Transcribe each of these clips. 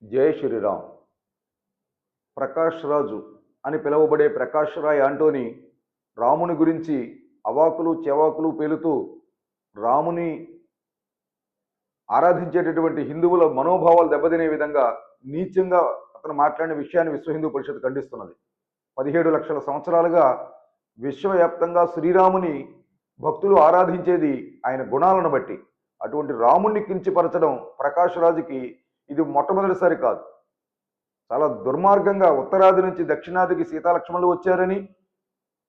జై శ్రీరామ్. ప్రకాష్ రాజు అని పిలువబడే ప్రకాష్ రాయ్ ఆంటోనీ రాముని గురించి అవాకులు చెవాకులు పేలుతూ రాముని ఆరాధించేటటువంటి హిందువుల మనోభావాలు దెబ్బతినే విధంగా నీచంగా అతను మాట్లాడిన విషయాన్ని విశ్వ హిందూ పరిషత్ ఖండిస్తున్నది. 17 లక్షల సంవత్సరాలుగా విశ్వవ్యాప్తంగా శ్రీరాముని భక్తులు ఆరాధించేది ఆయన గుణాలను బట్టి. అటువంటి రాముణ్ణి కించపరచడం ప్రకాష్ రాజుకి ఇది మొట్టమొదటిసారి కాదు. చాలా దుర్మార్గంగా ఉత్తరాది నుంచి దక్షిణాదికి సీతాలక్ష్మణులు వచ్చారని,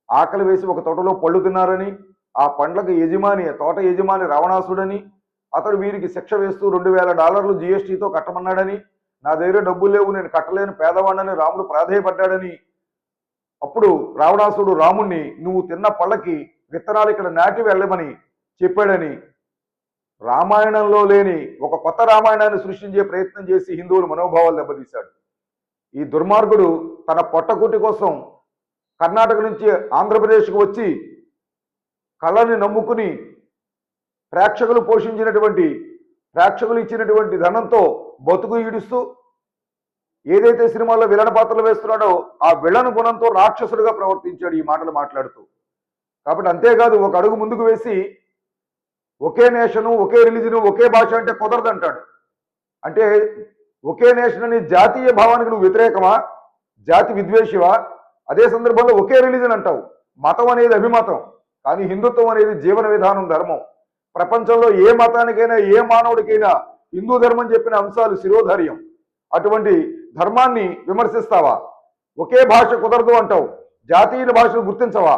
ఆకలి వేసి ఒక తోటలో పళ్ళు తిన్నారని, ఆ పండ్లకు యజమాని తోట యజమాని రావణాసుడని, అతడు వీరికి శిక్ష వేస్తూ $2000 జీఎస్టీతో కట్టమన్నాడని, నా దగ్గర డబ్బులు లేవు నేను కట్టలేని పేదవాడిని రాముడు ప్రాధేయపడ్డాడని, అప్పుడు రావణాసుడు రాముణ్ణి నువ్వు తిన్న పళ్ళకి విత్తనాలు ఇక్కడ నాటి వెళ్ళమని చెప్పాడని రామాయణంలో లేని ఒక కొత్త రామాయణాన్ని సృష్టించే ప్రయత్నం చేసి హిందువుల మనోభావాలు దెబ్బతీశాడు. ఈ దుర్మార్గుడు తన పొట్టకుటి కోసం కర్ణాటక నుంచి ఆంధ్రప్రదేశ్కు వచ్చి కళని నమ్ముకుని ప్రేక్షకులు ఇచ్చినటువంటి ధనంతో బతుకు ఈడుస్తూ ఏదైతే సినిమాల్లో విలన పాత్రలు వేస్తున్నాడో ఆ విలన గుణంతో రాక్షసుడిగా ప్రవర్తించాడు ఈ మాటలు మాట్లాడుతూ. కాబట్టి అంతేకాదు, ఒక అడుగు ముందుకు వేసి ఒకే నేషను, ఒకే రిలీజను, ఒకే భాష అంటే కుదరదంటాడు. అంటే ఒకే నేషన్ అని జాతీయ భావానికి నువ్వు వ్యతిరేకమా? జాతి విద్వేషివా? అదే సందర్భంలో ఒకే రిలీజన్ అంటావు. మతం అనేది అభిమతం, కానీ హిందుత్వం అనేది జీవన విధానం, ధర్మం. ప్రపంచంలో ఏ మతానికైనా ఏ మానవుడికైనా హిందూ ధర్మం చెప్పిన అంశాలు శిరోధార్యం. అటువంటి ధర్మాన్ని విమర్శిస్తావా? ఒకే భాష కుదరదు అంటావు, జాతీయ భాషను గుర్తించవా?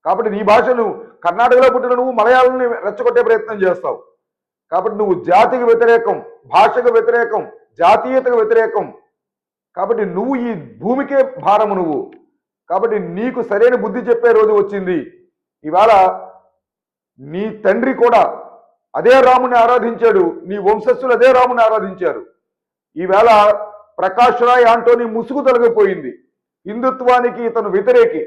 కాబట్టి నీ భాషను కర్ణాటకలో పుట్టిన నువ్వు మలయాళాన్ని రెచ్చగొట్టే ప్రయత్నం చేస్తావు. కాబట్టి నువ్వు జాతికి వ్యతిరేకం, భాషకు వ్యతిరేకం, జాతీయతకు వ్యతిరేకం. కాబట్టి నువ్వు ఈ భూమికే భారము నువ్వు. కాబట్టి నీకు సరైన బుద్ధి చెప్పే రోజు వచ్చింది. ఇవాళ నీ తండ్రి కూడా అదే రాముని ఆరాధించాడు, నీ వంశస్థులు అదే రాముని ఆరాధించారు. ఈవేళ ప్రకాష్ రాయ్ ఆంటోనీ ముసుగు తొలగిపోయింది. హిందుత్వానికి ఇతను వ్యతిరేకి,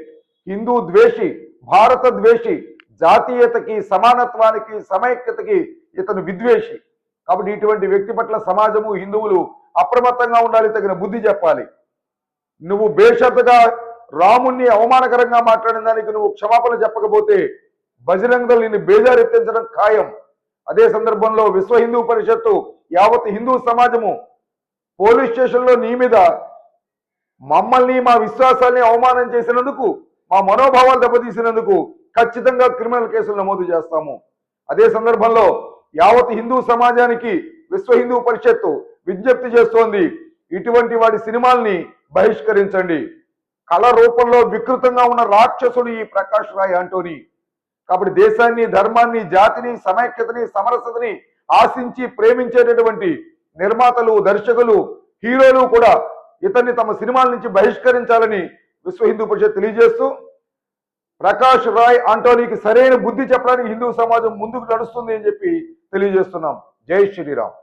హిందూ ద్వేషి, భారత ద్వేషి, జాతీయతకి, సమానత్వానికి, సమైక్యతకి ఇతను విద్వేషి. కాబట్టి ఇటువంటి వ్యక్తి పట్ల సమాజము, హిందువులు అప్రమత్తంగా ఉండాలి, తగిన బుద్ధి చెప్పాలి. నువ్వు బేషరతుగా రాముణ్ణి అవమానకరంగా మాట్లాడిన దానికి నువ్వు క్షమాపణ చెప్పకపోతే బజరంగ దళ్ నిన్ను బేజారెత్తించడం ఖాయం. అదే సందర్భంలో విశ్వ హిందూ పరిషత్తు, యావత్ హిందూ సమాజము పోలీస్ స్టేషన్లో నీ మీద మమ్మల్ని, మా విశ్వాసాల్ని అవమానం చేసినందుకు, మా మనోభావాలు దెబ్బతీసినందుకు ఖచ్చితంగా క్రిమినల్ కేసులు నమోదు చేస్తాము. అదే సందర్భంలో యావత్ హిందూ సమాజానికి విశ్వ హిందూ పరిషత్తు విజ్ఞప్తి చేస్తోంది, ఇటువంటి వాడి సినిమాల్ని బహిష్కరించండి. కళ రూపంలో వికృతంగా ఉన్న రాక్షసుడు ఈ ప్రకాష్ రాయ్ ఆంటోనీ. కాబట్టి దేశాన్ని, ధర్మాన్ని, జాతిని, సమైక్యతని, సమరసతని ఆశించి ప్రేమించేటటువంటి నిర్మాతలు, దర్శకులు, హీరోలు కూడా ఇతన్ని తమ సినిమాల నుంచి బహిష్కరించాలని విశ్వ హిందూ పరిషత్ తెలియజేస్తూ, ప్రకాష్ రాయ్ ఆంటోనీకి సరైన బుద్ధి చెప్పడానికి హిందూ సమాజం ముందుకు నడుస్తుంది అని చెప్పి తెలియజేస్తున్నాం. జై శ్రీరామ్.